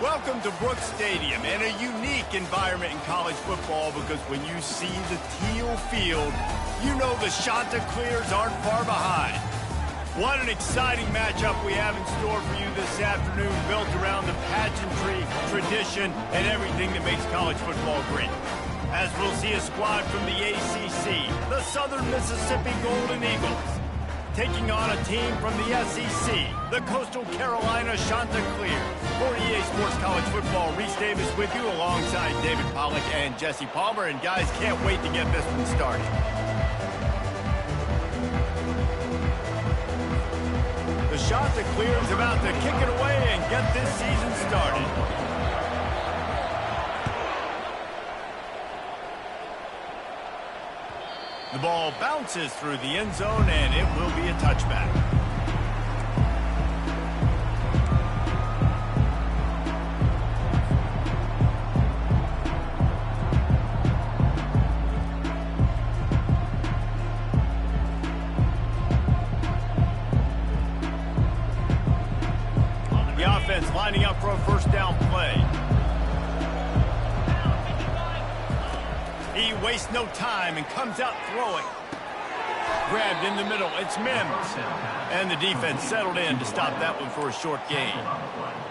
Welcome to Brooks Stadium, and a unique environment in college football because when you see the teal field, you know the Chanticleers aren't far behind. What an exciting matchup we have in store for you this afternoon, built around the pageantry, tradition, and everything that makes college football great. As we'll see a squad from the ACC, the Southern Mississippi Golden Eagles, taking on a team from the SEC, the Coastal Carolina Chanticleers. For EA Sports College Football, Reese Davis with you alongside David Pollack and Jesse Palmer. And guys, can't wait to get this one started. The Chanticleers about to kick it away and get this season started. The ball bounces through the end zone, and it will be a touchback. The offense lining up for a first down play. He wastes no time and comes out throwing. Grabbed in the middle. It's Mims. And the defense settled in to stop that one for a short gain.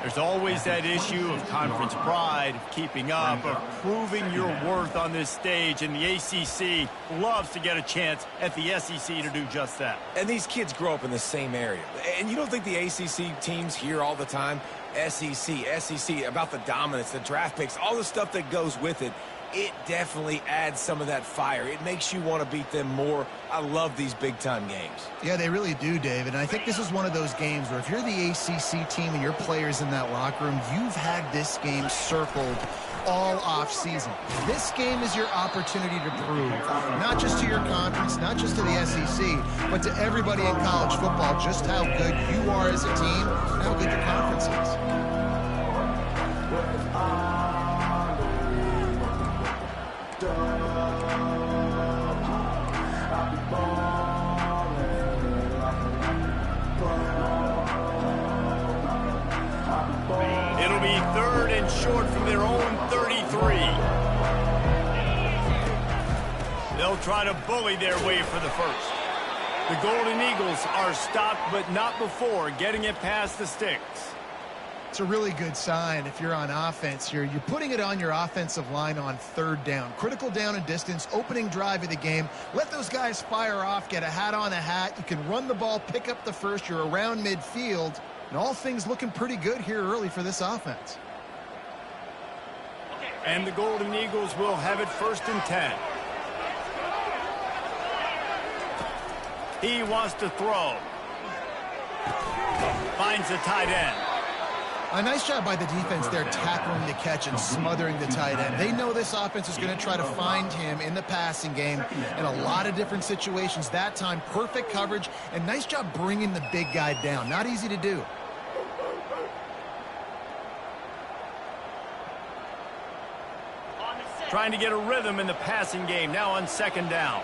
There's always that issue of conference pride, of keeping up, of proving your worth on this stage. And the ACC loves to get a chance at the SEC to do just that. And these kids grow up in the same area. And you don't think the ACC teams hear all the time, SEC, about the dominance, the draft picks, all the stuff that goes with it. It definitely adds some of that fire. It makes you want to beat them more. I love these big-time games. Yeah, they really do, David. And I think this is one of those games where if you're the ACC team and your players in that locker room, you've had this game circled all off-season. This game is your opportunity to prove, not just to your conference, not just to the SEC, but to everybody in college football, just how good you are as a team and how good your conference is. It'll be third and short from their own 33. They'll try to bully their way for the first. The Golden Eagles are stopped, but not before getting it past the sticks. It's a really good sign if you're on offense here. You're putting it on your offensive line on third down. Critical down and distance, opening drive of the game. Let those guys fire off, get a hat on a hat. You can run the ball, pick up the first. You're around midfield. And all things looking pretty good here early for this offense. And the Golden Eagles will have it first and 10. He wants to throw. Finds the tight end. A nice job by the defense there, tackling the catch and smothering the tight end. They know this offense is going to try to find him in the passing game in a lot of different situations. That time, perfect coverage, and nice job bringing the big guy down. Not easy to do. Trying to get a rhythm in the passing game, now on second down.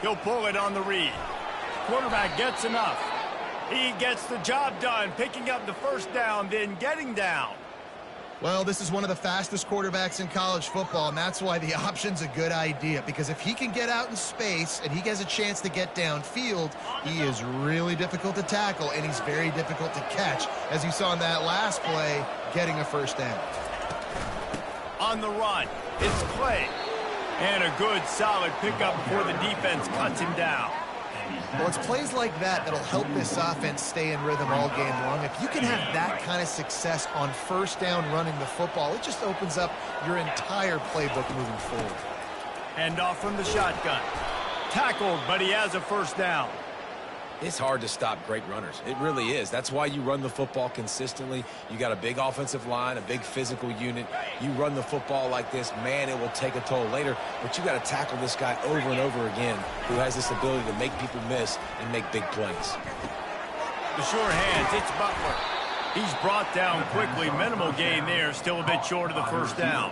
He'll pull it on the read. Quarterback gets enough. He gets the job done, picking up the first down, then getting down. Well, this is one of the fastest quarterbacks in college football, and that's why the option's a good idea, because if he can get out in space and he gets a chance to get downfield, he is really difficult to tackle, and he's very difficult to catch, as you saw in that last play, getting a first down. On the run, it's Clay. And a good, solid pickup before the defense cuts him down. Well, it's plays like that that'll help this offense stay in rhythm all game long. If you can have that kind of success on first down running the football, it just opens up your entire playbook moving forward. Hand off from the shotgun. Tackled, but he has a first down. It's hard to stop great runners. It really is. That's why you run the football consistently. You got a big offensive line, a big physical unit. You run the football like this, man, it will take a toll later. But you got to tackle this guy over and over again who has this ability to make people miss and make big plays. The sure hands, it's Butler. He's brought down quickly. Minimal gain there, still a bit short of the first down.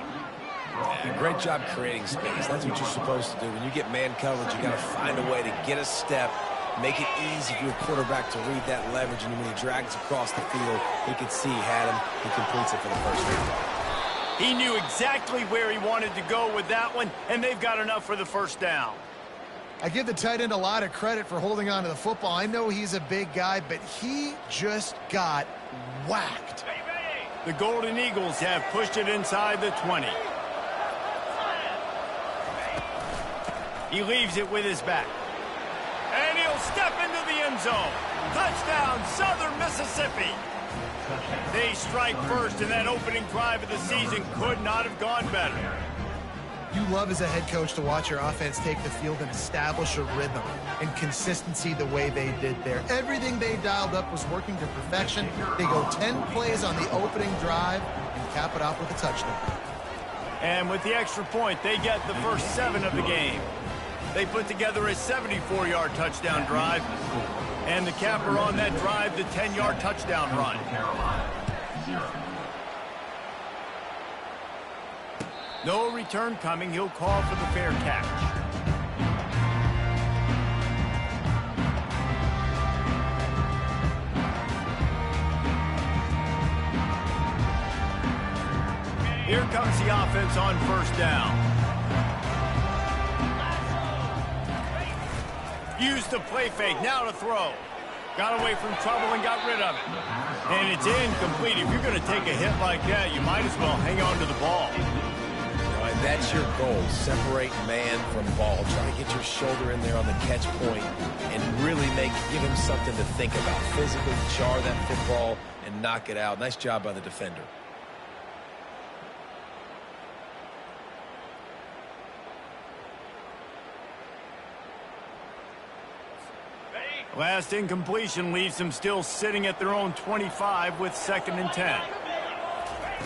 Yeah, great job creating space. That's what you're supposed to do. When you get man coverage, you got to find a way to get a step make it easy for your quarterback to read that leverage, and when he drags across the field, he can see he had him. He completes it for the first down. He knew exactly where he wanted to go with that one, and they've got enough for the first down. I give the tight end a lot of credit for holding on to the football. I know he's a big guy, but he just got whacked. The Golden Eagles have pushed it inside the 20. He leaves it with his back. And he'll step into the end zone. Touchdown, Southern Mississippi. They strike first, and that opening drive of the season could not have gone better. You love as a head coach to watch your offense take the field and establish a rhythm and consistency the way they did there. Everything they dialed up was working to perfection. They go 10 plays on the opening drive and cap it off with a touchdown. And with the extra point, they get the first 7 of the game. They put together a 74-yard touchdown drive. And the capper on that drive, the 10-yard touchdown run. No return coming. He'll call for the fair catch. Here comes the offense on first down. Used the play fake. Now to throw. Got away from trouble and got rid of it. And it's incomplete. If you're going to take a hit like that, you might as well hang on to the ball. That's your goal. Separate man from ball. Try to get your shoulder in there on the catch point and really give him something to think about. Physically jar that football and knock it out. Nice job by the defender. Last incompletion leaves them still sitting at their own 25 with 2nd and 10.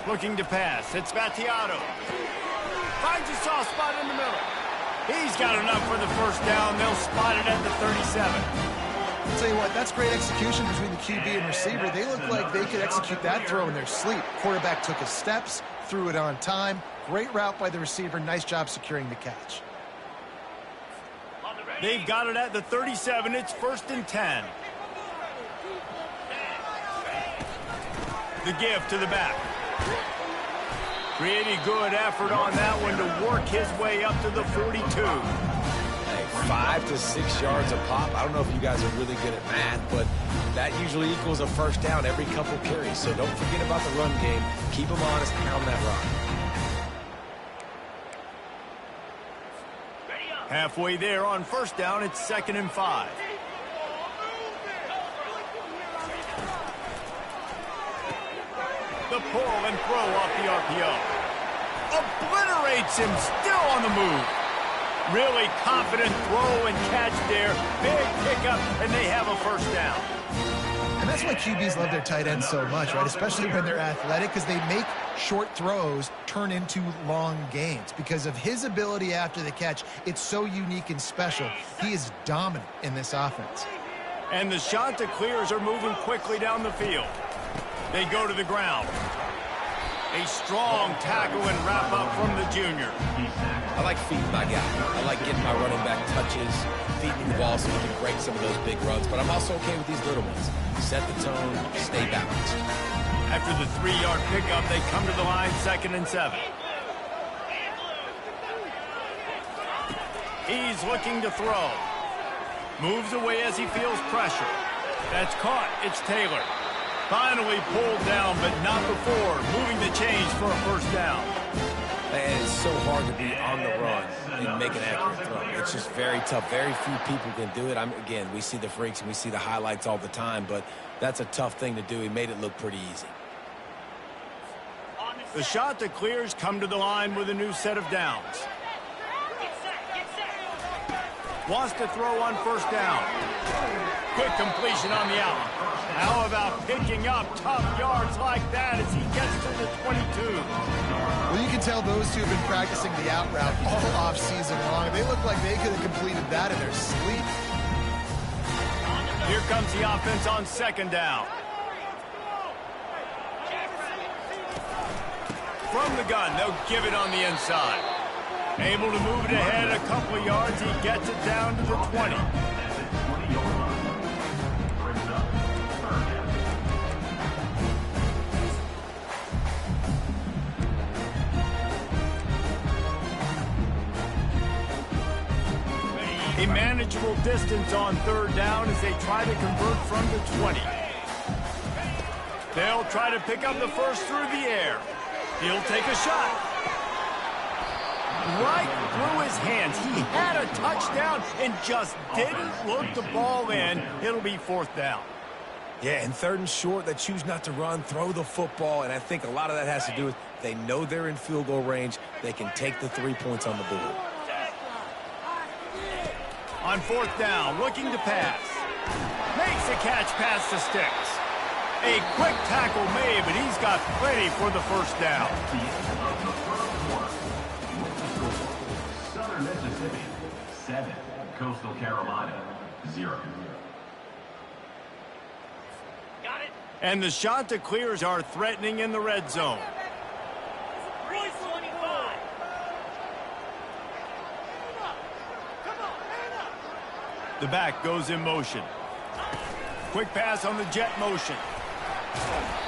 Looking to pass. It's Battiato. Finds a soft spot in the middle. He's got enough for the first down. They'll spot it at the 37. I'll tell you what, that's great execution between the QB and receiver. They look like they could execute that throw in their sleep. Quarterback took his steps, threw it on time. Great route by the receiver. Nice job securing the catch. They've got it at the 37. It's 1st and 10. The give to the back. Pretty good effort on that one to work his way up to the 42. Hey, 5 to 6 yards a pop. I don't know if you guys are really good at math, but that usually equals a first down every couple carries. So don't forget about the run game. Keep them honest, pound that rock. Halfway there on first down, it's 2nd and 5. The pull and throw off the RPO. Obliterates him, still on the move. Really confident throw and catch there. Big pickup, and they have a first down. And that's why QBs love their tight ends so much, right? Especially when they're athletic, because they make short throws turn into long gains. Because of his ability after the catch, it's so unique and special. He is dominant in this offense. And the Chanticleers are moving quickly down the field. They go to the ground. A strong tackle and wrap up from the junior. I like feeding my guy. I like getting my running back touches, feeding the ball so he can break some of those big runs. But I'm also okay with these little ones. Set the tone, stay balanced. After the 3-yard pickup, they come to the line, 2nd and 7. He's looking to throw. Moves away as he feels pressure. That's caught. It's Taylor. Finally pulled down, but not before. Moving the chains for a first down. And it's so hard to be on the run and make an accurate throw. It's just very tough. Very few people can do it. Again, we see the freaks and we see the highlights all the time, but that's a tough thing to do. He made it look pretty easy. The Chanticleers come to the line with a new set of downs. Wants to throw on first down. Quick completion on the out. How about picking up tough yards like that as he gets to the 22? Well, you can tell those two have been practicing the out route all off-season long. They look like they could have completed that in their sleep. Here comes the offense on 2nd down. From the gun, they'll give it on the inside. Able to move it ahead a couple of yards. He gets it down to the 20. manageable distance on third down as they try to convert from the 20. They'll try to pick up the first through the air. He'll take a shot. Right through his hands. He had a touchdown and just didn't look the ball in. It'll be fourth down. Yeah, and third and short, they choose not to run, throw the football, and I think a lot of that has to do with they know they're in field goal range. They can take the 3 points on the board. On fourth down, looking to pass. Makes a catch past the sticks. A quick tackle made, but he's got plenty for the first down. Southern Mississippi, 7. Coastal Carolina, 0. Got it. And the Chanticleers are threatening in the red zone. The back goes in motion. Quick pass on the jet motion.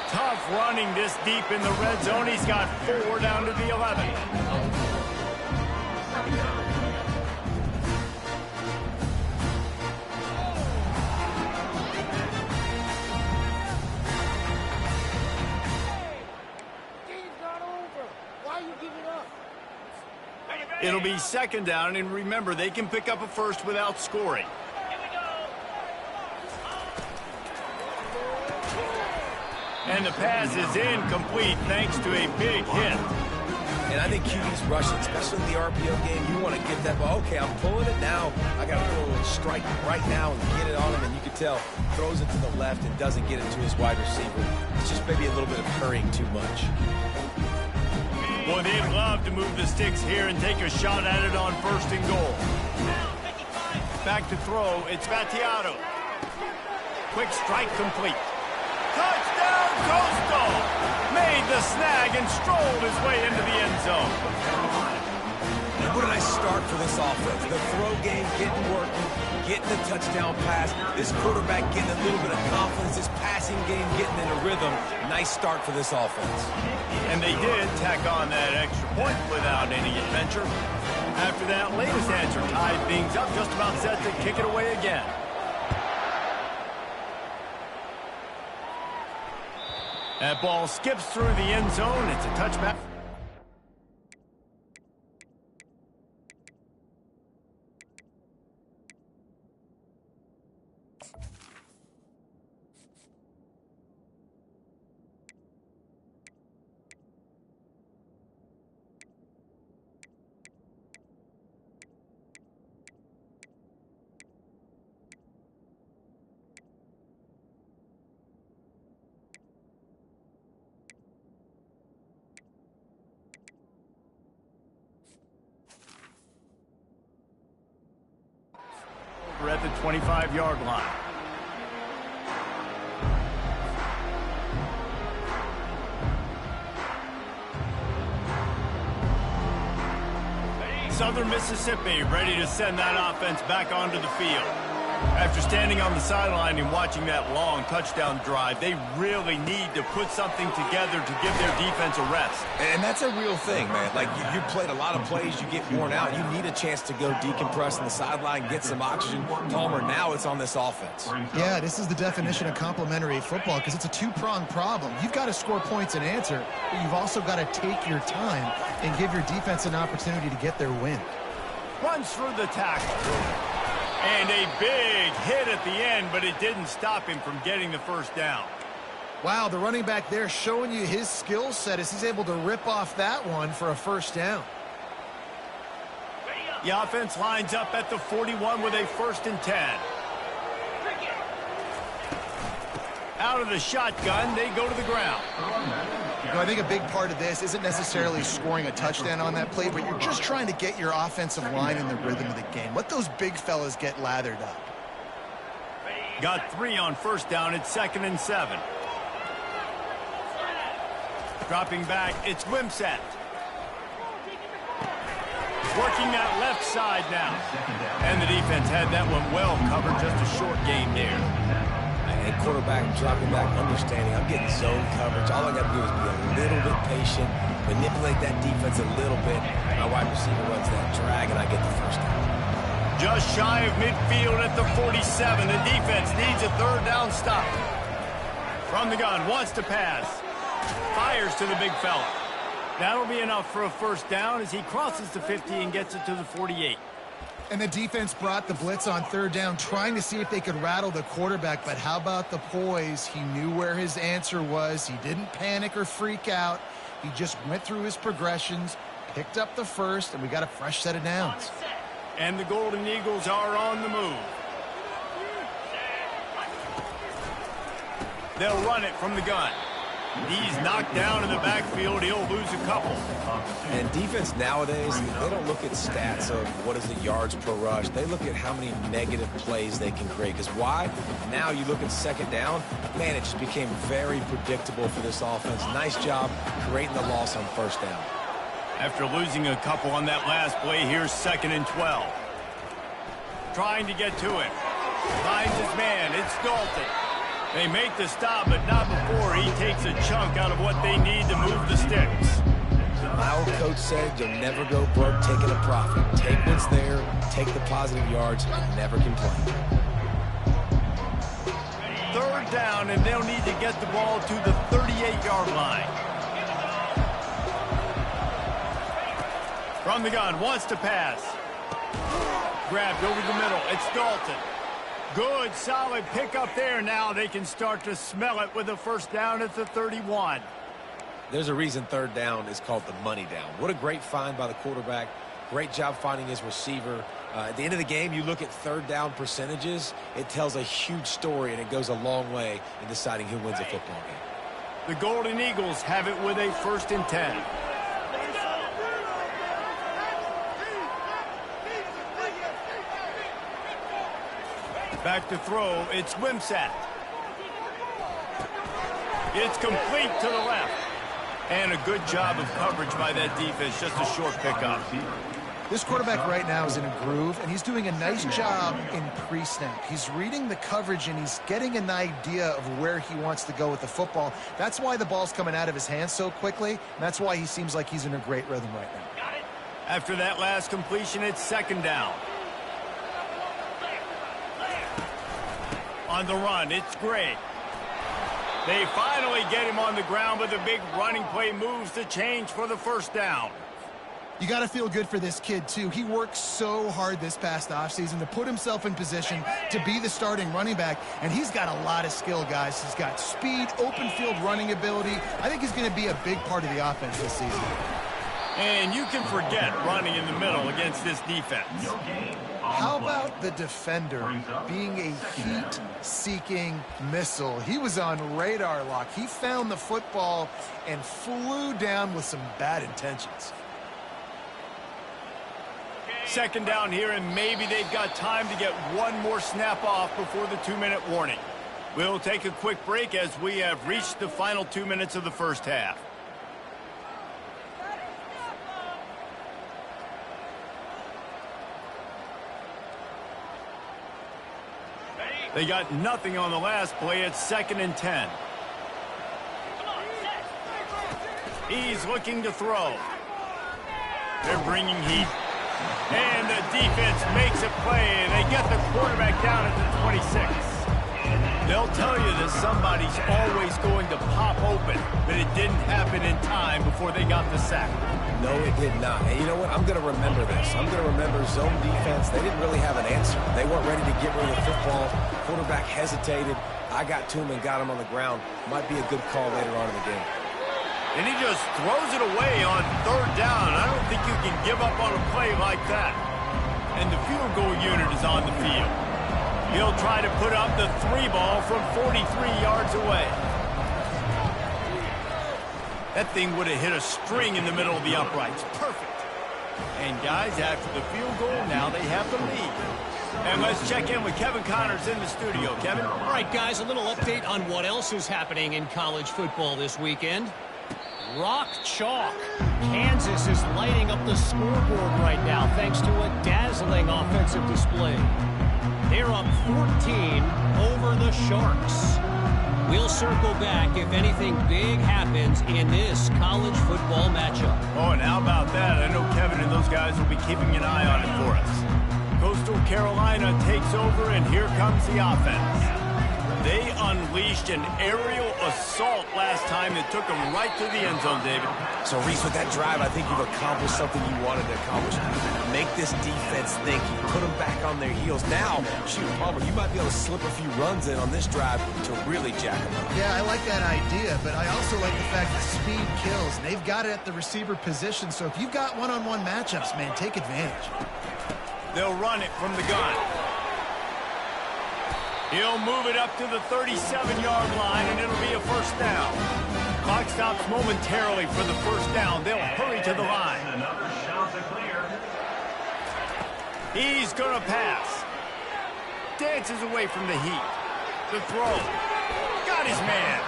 Tough running this deep in the red zone. He's got 4 down to the 11. It'll be second down, and remember, they can pick up a first without scoring. And the pass is incomplete thanks to a big hit. And I think QB's rushing, especially in the RPO game. You want to get that ball. Okay, I'm pulling it now. I got to throw a strike right now and get it on him. And you can tell, throws it to the left and doesn't get it to his wide receiver. It's just maybe a little bit of hurrying too much. Boy, they'd love to move the sticks here and take a shot at it on first and goal. Back to throw, it's Vattiato. Quick strike complete. Touchdown, Coastal! Made the snag and strolled his way into the end zone. And what a nice start for this offense. The throw game getting working, getting the touchdown pass. This quarterback getting a little bit of confidence. This passing game getting in a rhythm. Nice start for this offense. And they did tack on that extra point without any adventure. After that latest answer tied things up, just about set to kick it away again. That ball skips through the end zone. It's a touchback. We're at the 25-yard line. Southern Mississippi ready to send that offense back onto the field. After standing on the sideline and watching that long touchdown drive, they really need to put something together to give their defense a rest. And that's a real thing, man. Like, you played a lot of plays, you get worn out. You need a chance to go decompress on the sideline, get some oxygen. Palmer, now it's on this offense. Yeah, this is the definition of complementary football because it's a two-pronged problem. You've got to score points and answer, but you've also got to take your time and give your defense an opportunity to get their win. Runs through the tackle. And a big hit at the end, but it didn't stop him from getting the first down. Wow, the running back there showing you his skill set as he's able to rip off that one for a first down. The offense lines up at the 41 with a 1st and 10. Out of the shotgun, they go to the ground. You know, I think a big part of this isn't necessarily scoring a touchdown on that play, but you're just trying to get your offensive line in the rhythm of the game. Let those big fellas get lathered up. Got 3 on first down. It's 2nd and 7. Dropping back, it's Wimsatt. Working that left side now. And the defense had that one well covered. Just a short game there. And quarterback dropping back, understanding I'm getting zone coverage. All I got to do is be a little bit patient, manipulate that defense a little bit. My wide receiver runs that drag, and I get the first down. Just shy of midfield at the 47. The defense needs a third down stop. From the gun, wants to pass. Fires to the big fella. That'll be enough for a first down as he crosses the 50 and gets it to the 48. And the defense brought the blitz on third down, trying to see if they could rattle the quarterback. But how about the poise? He knew where his answer was. He didn't panic or freak out. He just went through his progressions, picked up the first, and we got a fresh set of downs. And the Golden Eagles are on the move. They'll run it from the gun. He's knocked down in the backfield. He'll lose a couple. And defense nowadays, they don't look at stats of what is the yards per rush. They look at how many negative plays they can create. Because why? Now you look at second down, man, it just became very predictable for this offense. Nice job creating the loss on first down. After losing a couple on that last play, here's 2nd and 12. Trying to get to it. Finds his man. It's Dalton. They make the stop, but not before he takes a chunk out of what they need to move the sticks. My old coach said you'll never go broke taking a profit. Take what's there, take the positive yards, and never complain. Third down, and they'll need to get the ball to the 38-yard line. From the gun, wants to pass. Grabbed over the middle. It's Dalton. Good, solid pickup there. Now they can start to smell it with a first down at the 31. There's a reason third down is called the money down. What a great find by the quarterback. Great job finding his receiver. At the end of the game, you look at third down percentages. It tells a huge story, and it goes a long way in deciding who wins a football game. The Golden Eagles have it with a 1st and 10. Back to throw, it's Wimsatt. It's complete to the left. And a good job of coverage by that defense, just a short pickup. This quarterback right now is in a groove, and he's doing a nice job in pre-snap. He's reading the coverage, and he's getting an idea of where he wants to go with the football. That's why the ball's coming out of his hands so quickly, and that's why he seems like he's in a great rhythm right now. After that last completion, it's 2nd down. On the run, it's Gray. They finally get him on the ground, but the big running play moves the change for the first down. You got to feel good for this kid, too. He worked so hard this past offseason to put himself in position to be the starting running back, and he's got a lot of skill, guys. He's got speed, open field running ability. I think he's going to be a big part of the offense this season. And you can forget running in the middle against this defense. How about the defender being a heat-seeking missile? He was on radar lock. He found the football and flew down with some bad intentions. 2nd down here, and maybe they've got time to get one more snap off before the 2-minute warning. We'll take a quick break as we have reached the final 2 minutes of the first half. They got nothing on the last play. It's 2nd and 10. He's looking to throw. They're bringing heat. And the defense makes a play, and they get the quarterback down at the 26. They'll tell you that somebody's always going to pop open, but it didn't happen in time before they got the sack. No, it did not. And you know what? I'm going to remember this. I'm going to remember zone defense. They didn't really have an answer. They weren't ready to get rid of the football. Quarterback hesitated. I got to him and got him on the ground. Might be a good call later on in the game. And he just throws it away on third down. I don't think you can give up on a play like that. And the field goal unit is on the field. He'll try to put up the 3 ball from 43 yards away. That thing would have hit a string in the middle of the uprights. Perfect. And guys, after the field goal, now they have the lead. And let's check in with Kevin Connors in the studio. Kevin? All right, guys, a little update on what else is happening in college football this weekend. Rock chalk. Kansas is lighting up the scoreboard right now thanks to a dazzling offensive display. They're up 14 over the Sharks. We'll circle back if anything big happens in this college football matchup. Oh, and how about that? I know Kevin and those guys will be keeping an eye on it for us. Coastal Carolina takes over, and here comes the offense. They unleashed an aerial assault last time that took them right to the end zone, David. So, Reese, with that drive, I think you've accomplished something you wanted to accomplish. Make this defense think. You put them back on their heels. Now, shoot, Palmer, you might be able to slip a few runs in on this drive to really jack them up. Yeah, I like that idea, but I also like the fact that speed kills. And they've got it at the receiver position, so if you've got one-on-one matchups, man, take advantage. They'll run it from the gun. He'll move it up to the 37-yard line, and it'll be a first down. Clock stops momentarily for the first down. They'll hurry to the line. Another shot to clear. He's going to pass. Dances away from the heat. The throw. Got his man.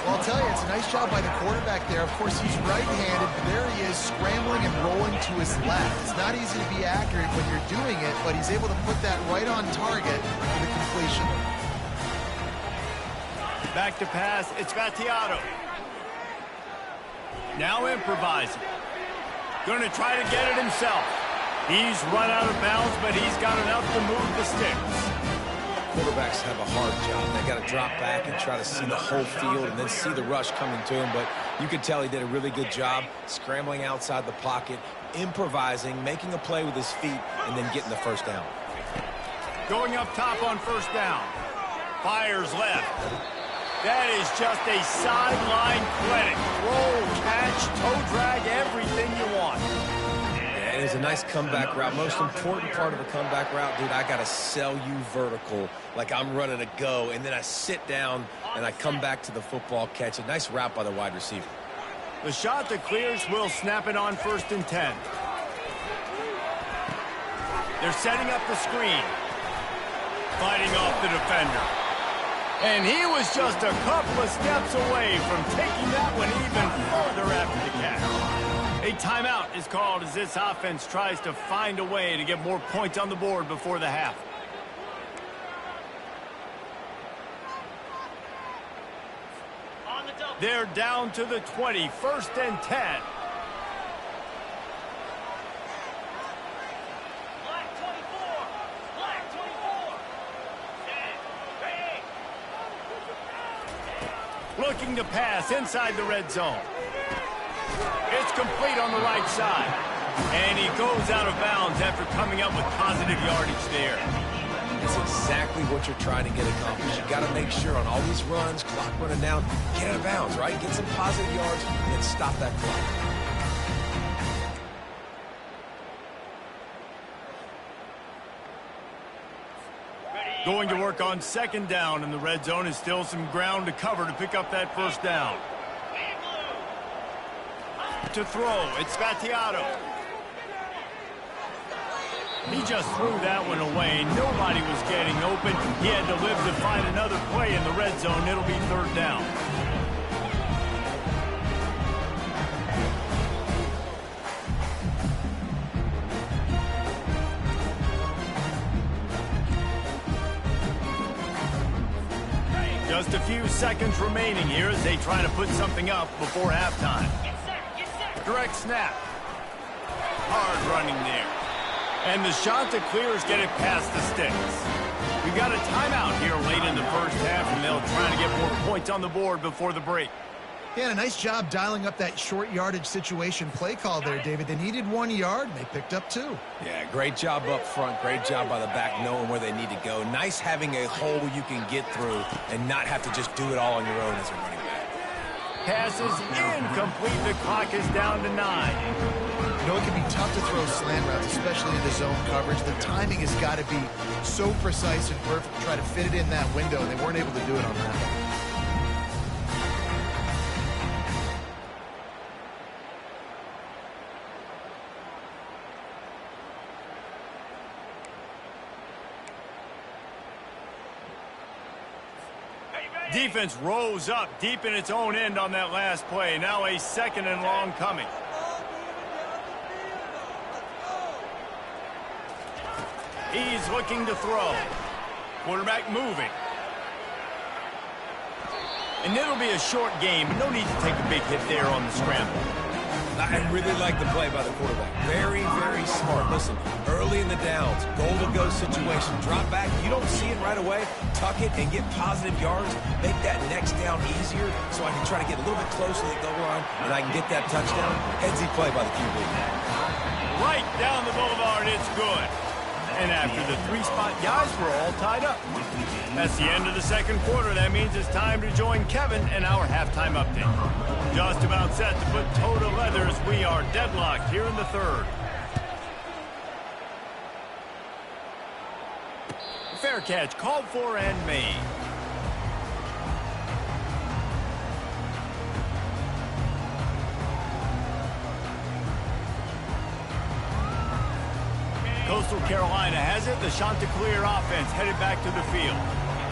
Well, I'll tell you, it's a nice job by the quarterback there. Of course, he's right-handed, but there he is scrambling and rolling to his left. It's not easy to be accurate when you're doing it, but he's able to put that right on target for the completion. Back to pass. It's Vattiato. Now improvising. Going to try to get it himself. He's run out of bounds, but he's got enough to move the sticks. Quarterbacks have a hard job. They got to drop back and try to see the whole field and then see the rush coming to him. But you could tell he did a really good job scrambling outside the pocket, improvising, making a play with his feet, and then getting the first down. Going up top on first down. Fires left. That is just a sideline clinic. Roll, catch, toe drag, everything you want. It was a nice comeback route. Most important part of a comeback route, dude, I got to sell you vertical like I'm running a go, and then I sit down and I come back to the football catch. A nice route by the wide receiver. The shot that clears will snap it on 1st and 10. They're setting up the screen. Fighting off the defender. And he was just a couple of steps away from taking that one even further after the catch. A timeout is called as this offense tries to find a way to get more points on the board before the half. They're down to the 20, 1st and 10. Looking to pass inside the red zone. It's complete on the right side. And he goes out of bounds after coming up with positive yardage there. That's exactly what you're trying to get accomplished. You got to make sure on all these runs, clock running down, get out of bounds, right? Get some positive yards and stop that clock. Going to work on 2nd down, and the red zone is still some ground to cover to pick up that first down. To throw, it's Vattiato. He just threw that one away. Nobody was getting open. He had to live to find another play in the red zone. It'll be 3rd down. Just a few seconds remaining here as they try to put something up before halftime. Direct snap. Hard running there. And the shot that clears get it past the sticks. We've got a timeout here late in the first half, and they'll try to get more points on the board before the break. Yeah, a nice job dialing up that short yardage situation play call there, David. They needed 1 yard, and they picked up 2. Yeah, great job up front. Great job by the back knowing where they need to go. Nice having a hole you can get through and not have to just do it all on your own as a running back. Passes incomplete. The clock is down to 9. You know, it can be tough to throw slant routes, especially into zone coverage. The timing has got to be so precise and perfect to try to fit it in that window, and they weren't able to do it on that. Defense rose up deep in its own end on that last play. Now a 2nd and long coming. He's looking to throw. Quarterback moving. And it'll be a short game. No need to take a big hit there on the scramble. I really like the play by the quarterback. Very, very smart. Listen, early in the downs, goal-to-go situation, drop back. You don't see it right away. Tuck it and get positive yards. Make that next down easier so I can try to get a little bit closer to the goal line and I can get that touchdown. Headsy play by the QB. Right down the boulevard, it's good. And after the three-spot guys were all tied up. That's the end of the second quarter. That means it's time to join Kevin in our halftime update. Just about set to put toe to leather as we are deadlocked here in the third. Fair catch called for and made. Coastal Carolina has it. The Chanticleer offense headed back to the field.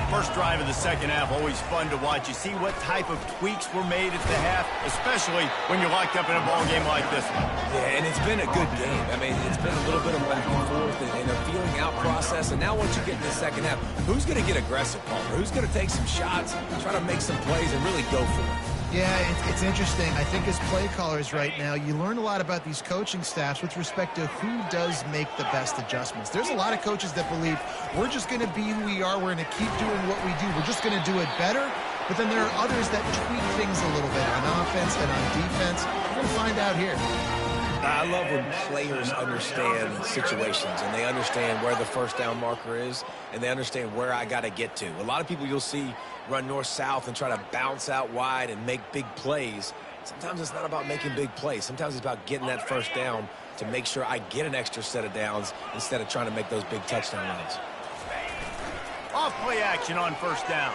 First drive of the second half, always fun to watch. You see what type of tweaks were made at the half, especially when you're locked up in a ball game like this one. Yeah, and it's been a good game. I mean, it's been a little bit of back and forth and a feeling out process. And now once you get in the second half, who's going to get aggressive, Palmer? Who's going to take some shots, try to make some plays, and really go for it? Yeah, it's interesting. I think as play callers right now, you learn a lot about these coaching staffs with respect to who does make the best adjustments. There's a lot of coaches that believe we're just going to be who we are. We're going to keep doing what we do. We're just going to do it better. But then there are others that tweak things a little bit on offense and on defense. We're going to find out here. I love when players understand situations and they understand where the first down marker is and they understand where I got to get to. A lot of people you'll see run north-south and try to bounce out wide and make big plays. Sometimes it's not about making big plays. Sometimes it's about getting that first down to make sure I get an extra set of downs instead of trying to make those big touchdown runs. Off play action on first down.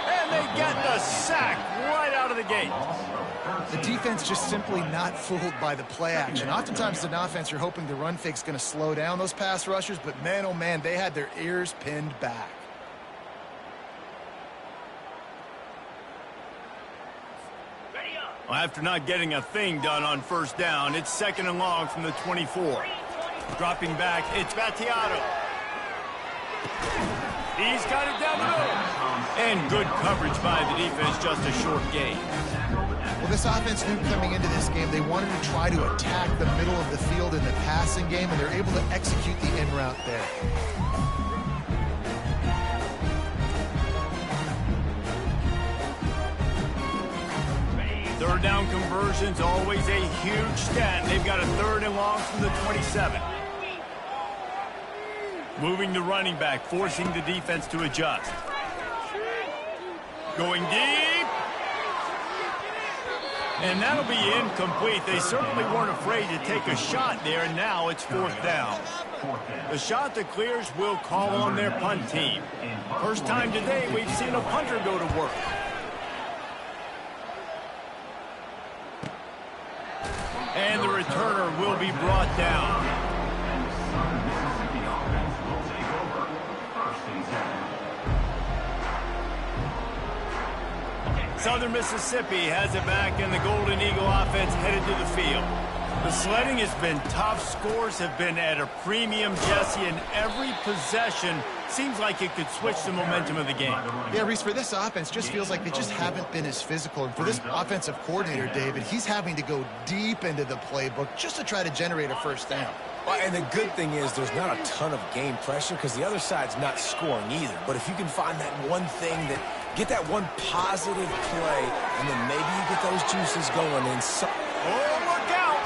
And they get the sack right out of the gate. The defense just simply not fooled by the play action. Oftentimes, an offense, you're hoping the run fake's going to slow down those pass rushers, but man, oh man, they had their ears pinned back. Well, after not getting a thing done on first down, it's second and long from the 24. Dropping back, it's Battiato. He's got it down the middle. And good coverage by the defense, just a short gain. Well, this offense knew coming into this game they wanted to try to attack the middle of the field in the passing game, and they're able to execute the in route there. Third down conversions, always a huge stat. They've got a third and long from the 27. Moving the running back, forcing the defense to adjust. Going deep. And that'll be incomplete. They certainly weren't afraid to take a shot there, and now it's fourth down. The Chanticleers will call on their punt team. First time today we've seen a punter go to work. And the returner will be brought down. Southern Mississippi has it back, and the Golden Eagle offense headed to the field. The sledding has been tough. Scores have been at a premium, Jesse, and every possession seems like it could switch the momentum of the game. Yeah, Reese, for this offense, just feels like they just haven't been as physical. And for this offensive coordinator, David, he's having to go deep into the playbook just to try to generate a first down. Well, and the good thing is there's not a ton of game pressure because the other side's not scoring either. But if you can find that one thing that get that one positive play, and then maybe you get those juices going. And so oh, look out!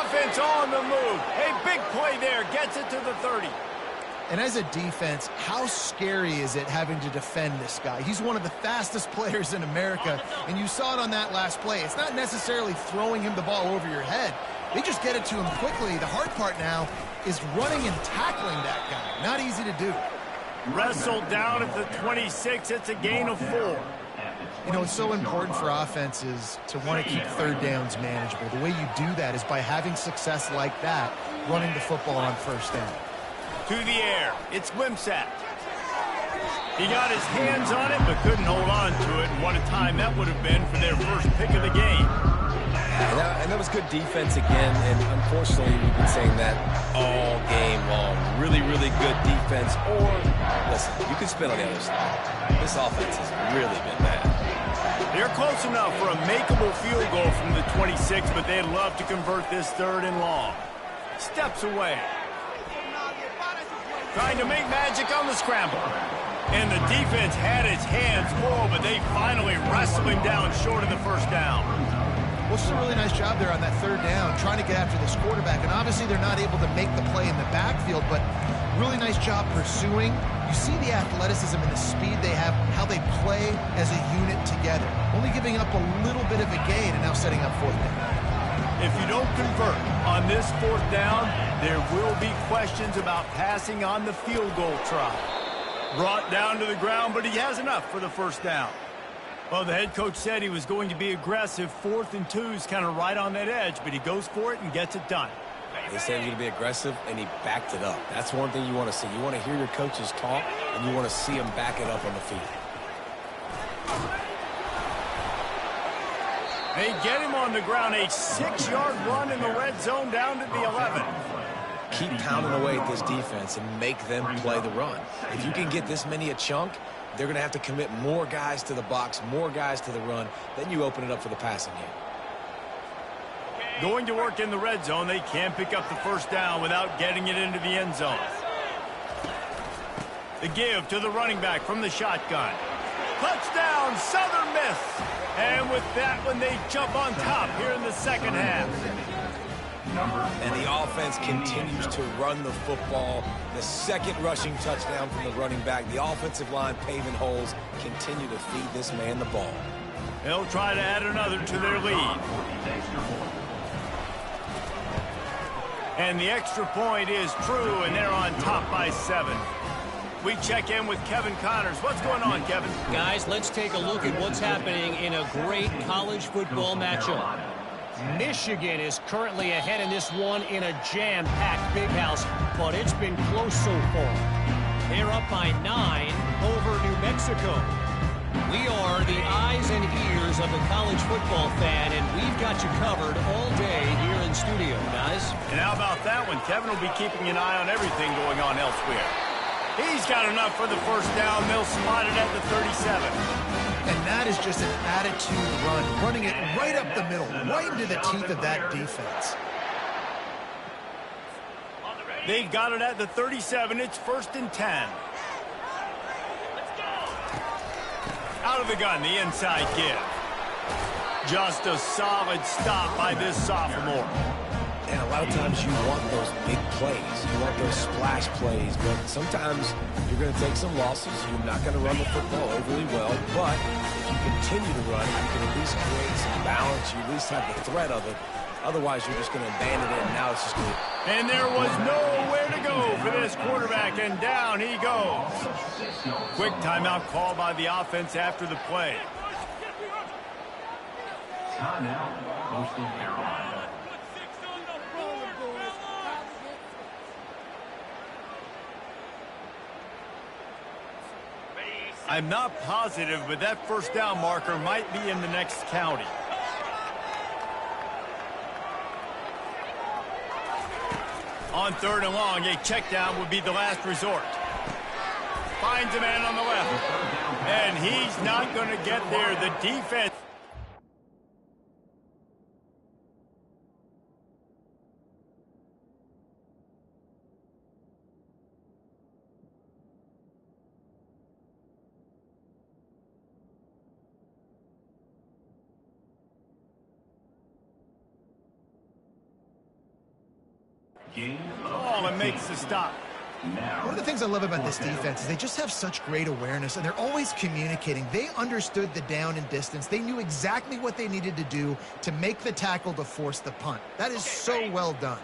Offense on the move. Hey, big play there. Gets it to the 30. And as a defense, how scary is it having to defend this guy? He's one of the fastest players in America, and you saw it on that last play. It's not necessarily throwing him the ball over your head. They just get it to him quickly. The hard part now is running and tackling that guy. Not easy to do. Wrestled down at the 26. It's a gain of 4. You know, it's so important for offenses to want to keep third downs manageable. The way you do that is by having success like that, running the football on first down. To the air. It's Wimsatt. He got his hands on it, but couldn't hold on to it. And what a time that would have been for their first pick of the game. And that was good defense again, and unfortunately we've been saying that all game long. Really, really good defense, or, listen, you can spin on the other side. This offense has really been bad. They're close enough for a makeable field goal from the 26, but they'd love to convert this 3rd and long. Steps away. Trying to make magic on the scramble. And the defense had its hands full, but they finally wrestled him down short of the 1st down. Well, it's a really nice job there on that 3rd down, trying to get after this quarterback. And obviously they're not able to make the play in the backfield, but really nice job pursuing. You see the athleticism and the speed they have, how they play as a unit together. Only giving up a little bit of a gain and now setting up 4th down. If you don't convert on this 4th down, there will be questions about passing on the field goal try. Brought down to the ground, but he has enough for the 1st down. Well, the head coach said he was going to be aggressive. 4th and 2 is kind of right on that edge, but he goes for it and gets it done. They said he was going to be aggressive, and he backed it up. That's one thing you want to see. You want to hear your coaches talk, and you want to see them back it up on the field. They get him on the ground, a 6-yard run in the red zone down to the 11. Keep pounding away at this defense and make them play the run. If you can get this many a chunk, they're going to have to commit more guys to the box, more guys to the run. Then you open it up for the passing game. Going to work in the red zone. They can pick up the 1st down without getting it into the end zone. The give to the running back from the shotgun. Touchdown, Southern Miss. And with that one, they jump on top here in the 2nd half. And the offense continues to run the football. The 2nd rushing touchdown from the running back. The offensive line paving holes. Continue to feed this man the ball. They'll try to add another to their lead. And the extra point is true, and they're on top by 7. We check in with Kevin Connors. What's going on, Kevin? Guys, let's take a look at what's happening in a great college football matchup. Michigan is currently ahead in this one in a jam-packed big house, but it's been close so far. They're up by 9 over New Mexico. We are the eyes and ears of the college football fan, and we've got you covered all day here in studio, guys. And how about that one? Kevin will be keeping an eye on everything going on elsewhere. He's got enough for the 1st down. They'll spot it at the 37. And that is just an attitude run, running it right up the middle, right into the teeth of that defense. They've got it at the 37. It's 1st and 10. Out of the gun, the inside give. Just a solid stop by this sophomore. And a lot of times you want those big plays. You want those splash plays. But sometimes you're going to take some losses. You're not going to run the football overly well. But if you continue to run, you can at least create some balance. You at least have the threat of it. Otherwise, you're just going to abandon it, and now it's just going to... And there was nowhere to go for this quarterback, and down he goes. Quick timeout call by the offense after the play. Timeout, Coastal Carolina. I'm not positive, but that 1st down marker might be in the next county. On 3rd and long, a check down would be the last resort. Finds a man on the left. And he's not going to get there. The defense. Oh, and makes the stop. One of the things I love about this defense is they just have such great awareness, and they're always communicating. They understood the down and distance. They knew exactly what they needed to do to make the tackle to force the punt. That is so well done.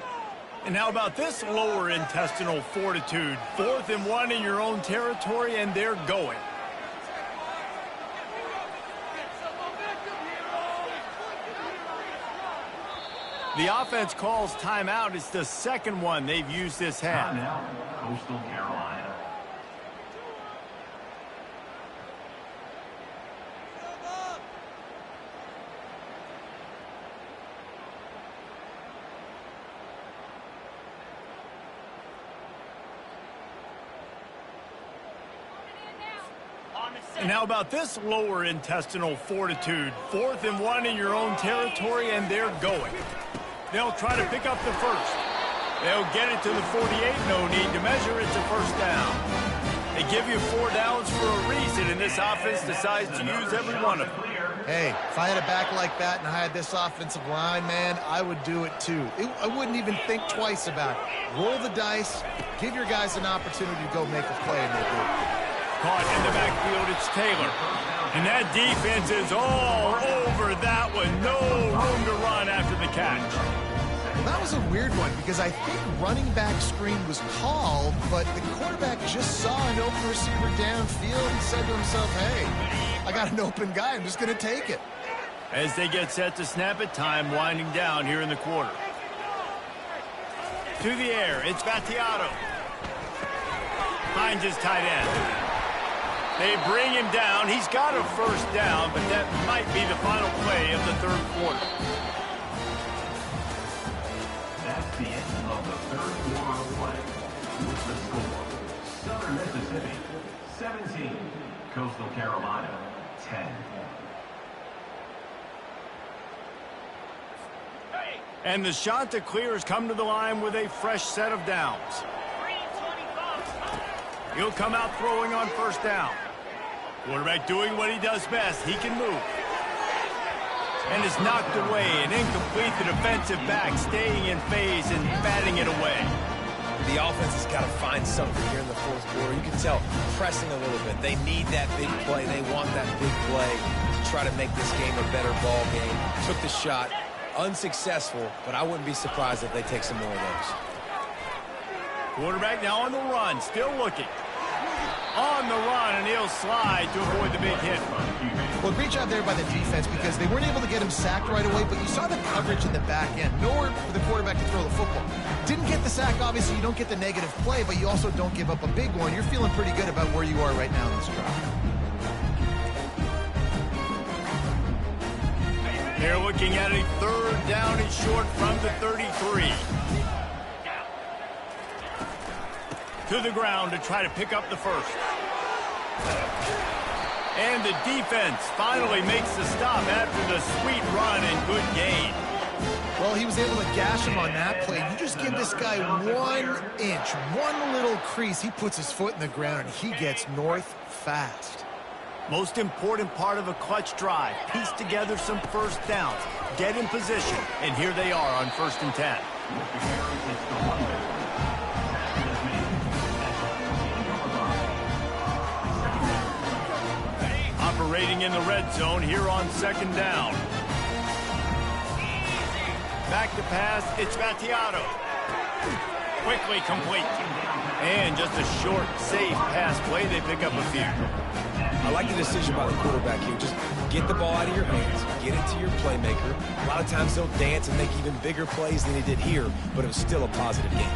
And how about this lower intestinal fortitude? 4th and 1 in your own territory, and they're going. The offense calls timeout. It's the 2nd one they've used this half. Timeout, Coastal Carolina. And how about this lower intestinal fortitude? 4th and 1 in your own territory, and they're going. They'll try to pick up the first. They'll get it to the 48. No need to measure. It's a first down. They give you 4 downs for a reason, and this offense decides to use every one of them. Hey, if I had a back like that and I had this offensive line, man, I would do it too. I wouldn't even think twice about it. Roll the dice, give your guys an opportunity to go make a play, and they do. Caught in the backfield, it's Taylor. And that defense is all over that one. No room to run after the catch. Well, that was a weird one because I think running back screen was called, but the quarterback just saw an open receiver downfield and said to himself, hey, I got an open guy. I'm just going to take it. As they get set to snap it, time winding down here in the quarter. To the air, it's Battiato. Finds his tight end. They bring him down. He's got a first down, but that might be the final play of the third quarter. That's the end of the third quarter of play. With the score, Southern Mississippi 17, Coastal Carolina 10. And the Chanticleers come to the line with a fresh set of downs. He'll come out throwing on first down. Quarterback doing what he does best. He can move. And is knocked away and incomplete. The defensive back staying in phase and batting it away. The offense has got to find something here in the fourth quarter. You can tell pressing a little bit. They need that big play. They want that big play to try to make this game a better ball game. Took the shot. Unsuccessful, but I wouldn't be surprised if they take some more of those. Quarterback now on the run, still looking. On the run, and he'll slide to avoid the big hit. Well, great job there by the defense because they weren't able to get him sacked right away, but you saw the coverage in the back end. Nowhere for the quarterback to throw the football. Didn't get the sack, obviously. You don't get the negative play, but you also don't give up a big one. You're feeling pretty good about where you are right now in this drive. They're looking at a third down and short from the 33. To the ground to try to pick up the first. And the defense finally makes the stop after the sweet run and good gain. Well, he was able to gash him on that play. You just give this guy 1 inch, one little crease. He puts his foot in the ground, and he gets north fast. Most important part of a clutch drive. Piece together some first downs. Get in position. And here they are on 1st and 10. Operating in the red zone here on 2nd down. Back to pass, it's Battiato. Quickly complete. And just a short, safe pass play. They pick up a few. I like the decision by the quarterback here. Just get the ball out of your hands. Get it to your playmaker. A lot of times they'll dance and make even bigger plays than he did here, but it was still a positive game.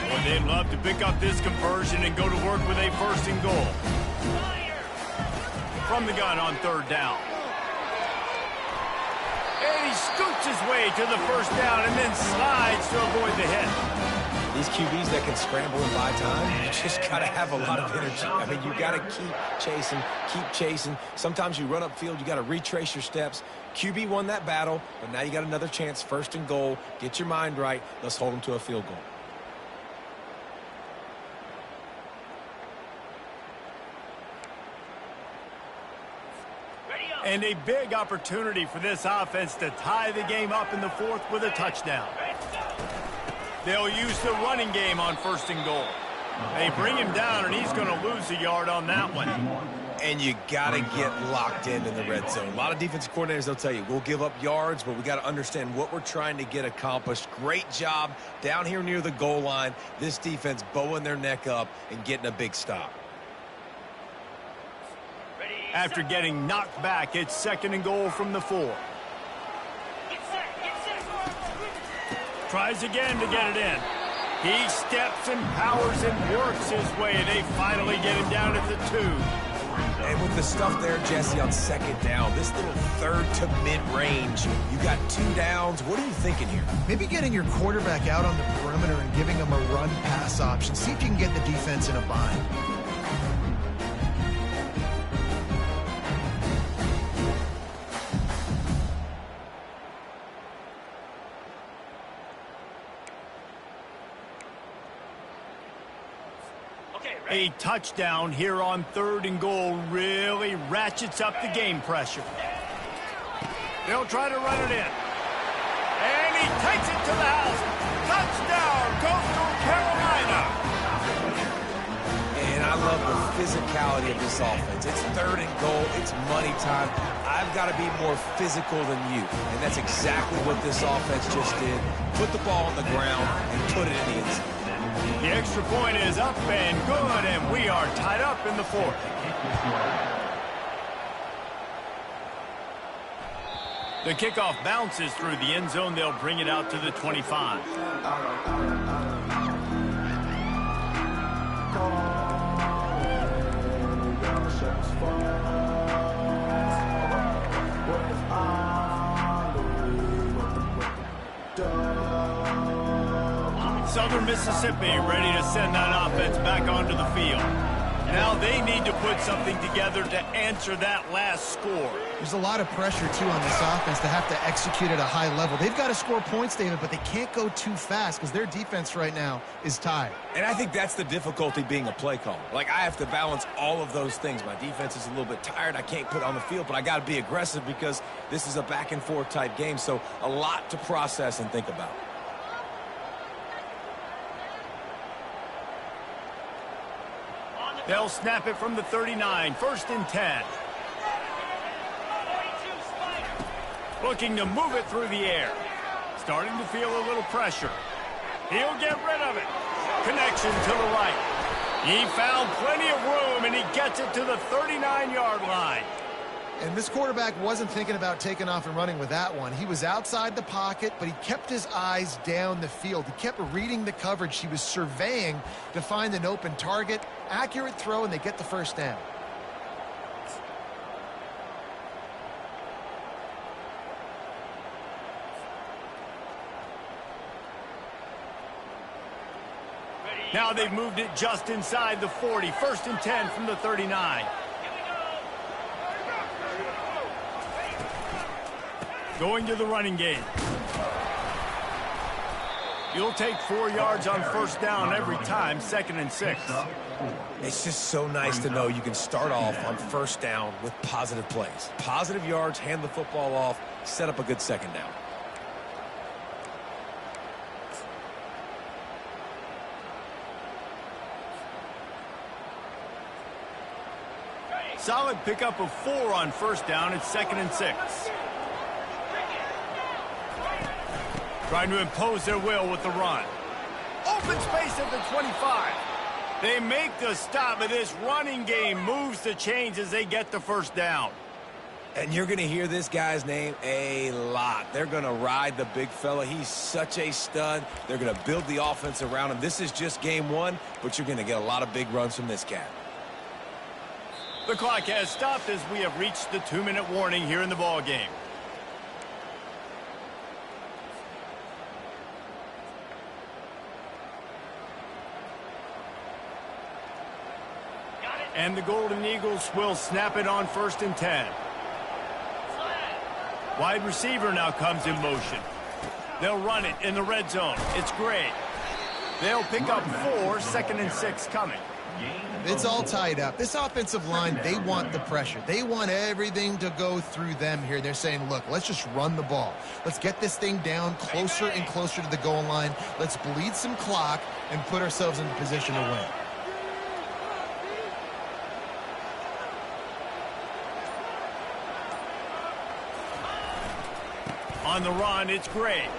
Well, they'd love to pick up this conversion and go to work with a 1st and goal. From the gun on 3rd down. And he scoots his way to the 1st down and then slides to avoid the hit. These QBs that can scramble and buy time, you just got to have a lot of energy. I mean, you got to keep chasing. Sometimes you run upfield, you got to retrace your steps. QB won that battle, but now you got another chance, 1st and goal. Get your mind right. Let's hold them to a field goal. And a big opportunity for this offense to tie the game up in the 4th with a touchdown. They'll use the running game on 1st and goal. They bring him down, and he's going to lose a yard on that one. And you got to get locked in the red zone. A lot of defensive coordinators, they'll tell you, we'll give up yards, but we got to understand what we're trying to get accomplished. Great job down here near the goal line. This defense bowing their neck up and getting a big stop. After getting knocked back, it's 2nd and goal from the 4. Tries again to get it in. He steps and powers and works his way. They finally get him down at the 2. And with the stuff there, Jesse, on second down, this little third to mid-range, you got 2 downs. What are you thinking here? Maybe getting your quarterback out on the perimeter and giving him a run-pass option. See if you can get the defense in a bind. A touchdown here on 3rd and goal really ratchets up the game pressure. They'll try to run it in. And he takes it to the house. Touchdown, Coastal Carolina. And I love the physicality of this offense. It's 3rd and goal. It's money time. I've got to be more physical than you. And that's exactly what this offense just did. Put the ball on the ground and put it in the end zone. The extra point is up and good, and we are tied up in the 4th. The kickoff bounces through the end zone. They'll bring it out to the 25. Southern Mississippi ready to send that offense back onto the field. Now they need to put something together to answer that last score. There's a lot of pressure, too, on this offense to have to execute at a high level. They've got to score points, David, but they can't go too fast because their defense right now is tied. And I think that's the difficulty being a play caller. Like, I have to balance all of those things. My defense is a little bit tired. I can't put on the field, but I got to be aggressive because this is a back-and-forth type game, so a lot to process and think about. They'll snap it from the 39, 1st and 10. Looking to move it through the air. Starting to feel a little pressure. He'll get rid of it. Connection to the right. He found plenty of room, and he gets it to the 39-yard line. And this quarterback wasn't thinking about taking off and running with that one. He was outside the pocket, but he kept his eyes down the field. He kept reading the coverage. He was surveying to find an open target. Accurate throw, and they get the 1st down. Now they've moved it just inside the 40. 1st and 10 from the 39. Going to the running game. You'll take 4 yards on 1st down every time, 2nd and 6. It's just so nice to know you can start off on 1st down with positive plays. Positive yards, hand the football off, set up a good 2nd down. Solid pickup of 4 on 1st down. It's 2nd and 6. Trying to impose their will with the run. Open space at the 25. They make the stop, but this running game moves the chains as they get the 1st down. And you're going to hear this guy's name a lot. They're going to ride the big fella. He's such a stud. They're going to build the offense around him. This is just game 1, but you're going to get a lot of big runs from this cat. The clock has stopped as we have reached the 2-minute warning here in the ball game. And the Golden Eagles will snap it on 1st and 10. Wide receiver now comes in motion. They'll run it in the red zone. It's great. They'll pick up 4, 2nd and 6 coming. It's all tied up. This offensive line, they want the pressure. They want everything to go through them here. They're saying, look, let's just run the ball. Let's get this thing down closer and closer to the goal line. Let's bleed some clock and put ourselves in a position to win. On the run, it's great.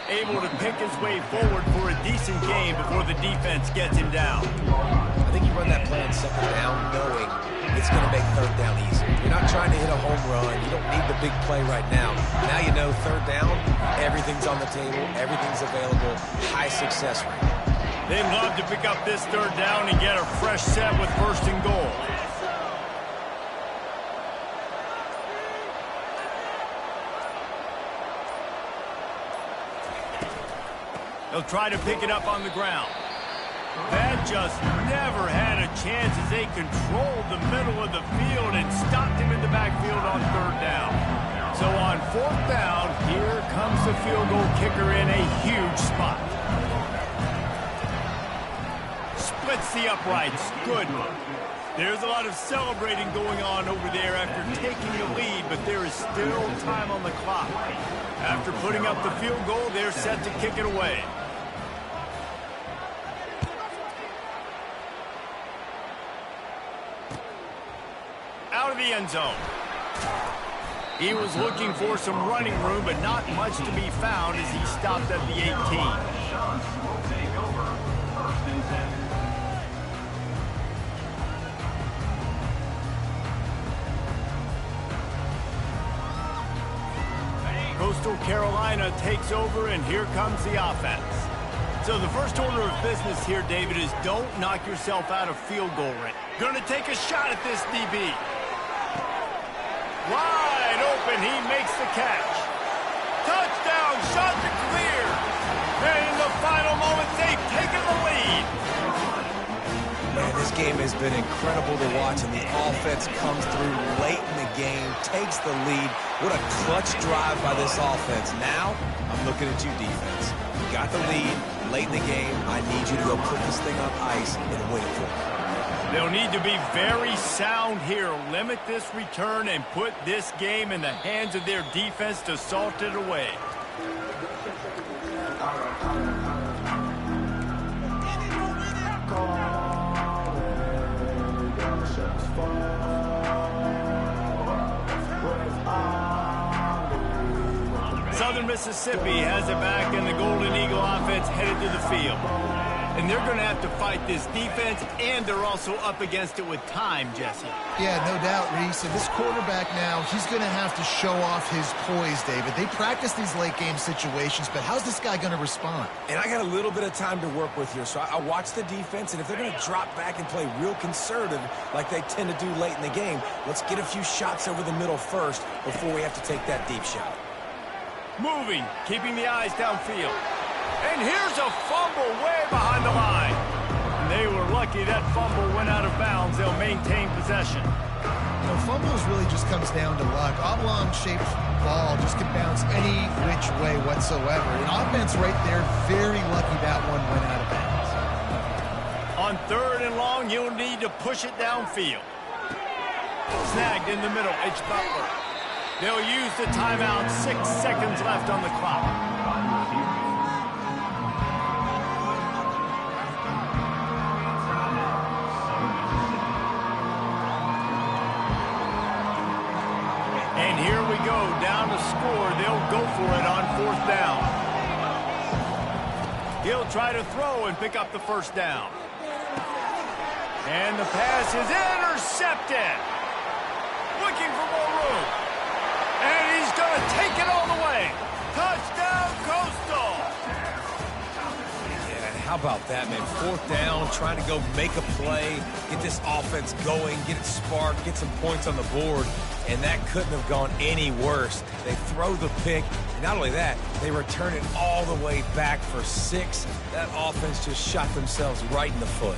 Able to pick his way forward for a decent game before the defense gets him down. I think you run that play on 2nd down knowing it's going to make 3rd down easy. You're not trying to hit a home run. You don't need the big play right now. Now you know 3rd down, everything's on the table, everything's available, high success rate. They'd love to pick up this 3rd down and get a fresh set with 1st and goal. They'll try to pick it up on the ground. That just never had a chance as they controlled the middle of the field and stopped him in the backfield on 3rd down. So on 4th down, here comes the field goal kicker in a huge spot. Splits the uprights. Good. There's a lot of celebrating going on over there after taking the lead, but there is still time on the clock. After putting up the field goal, they're set to kick it away. Out of the end zone. He was looking for some running room, but not much to be found as he stopped at the 18. Will take over 1st and 10. Coastal Carolina takes over, and here comes the offense. So the first order of business here, David, is don't knock yourself out of field goal range. Gonna take a shot at this DB. Wide open, he makes the catch. Touchdown, shot to clear. And in the final moments, they've taken the lead. Man, this game has been incredible to watch, and the offense comes through late in the game, takes the lead. What a clutch drive by this offense. Now, I'm looking at you, defense. You got the lead late in the game. I need you to go put this thing on ice and win it for me. They'll need to be very sound here. Limit this return and put this game in the hands of their defense to salt it away. Southern Mississippi has it back, and the Golden Eagle offense headed to the field. And they're going to have to fight this defense, and they're also up against it with time, Jesse. Yeah, no doubt, Reese. And this quarterback now, he's going to have to show off his poise, David. They practice these late-game situations, but how's this guy going to respond? And I got a little bit of time to work with here, so I watch the defense, and if they're going to drop back and play real conservative like they tend to do late in the game, let's get a few shots over the middle first before we have to take that deep shot. Moving, keeping the eyes downfield. And here's a fumble way behind the line. And they were lucky that fumble went out of bounds. They'll maintain possession. The fumbles really just comes down to luck. Oblong-shaped ball just can bounce any which way whatsoever. And offense right there, very lucky that one went out of bounds. On 3rd and long, you'll need to push it downfield. Snagged in the middle, it's Butler. They'll use the timeout, 6 seconds left on the clock. And here we go, down to score. They'll go for it on 4th down. He'll try to throw and pick up the 1st down. And the pass is intercepted. Looking for more room. And he's going to take it all the way. Touchdown, Coastal. Yeah, how about that, man? 4th down, trying to go make a play, get this offense going, get it sparked, get some points on the board, and that couldn't have gone any worse. They throw the pick, and not only that, they return it all the way back for 6. That offense just shot themselves right in the foot.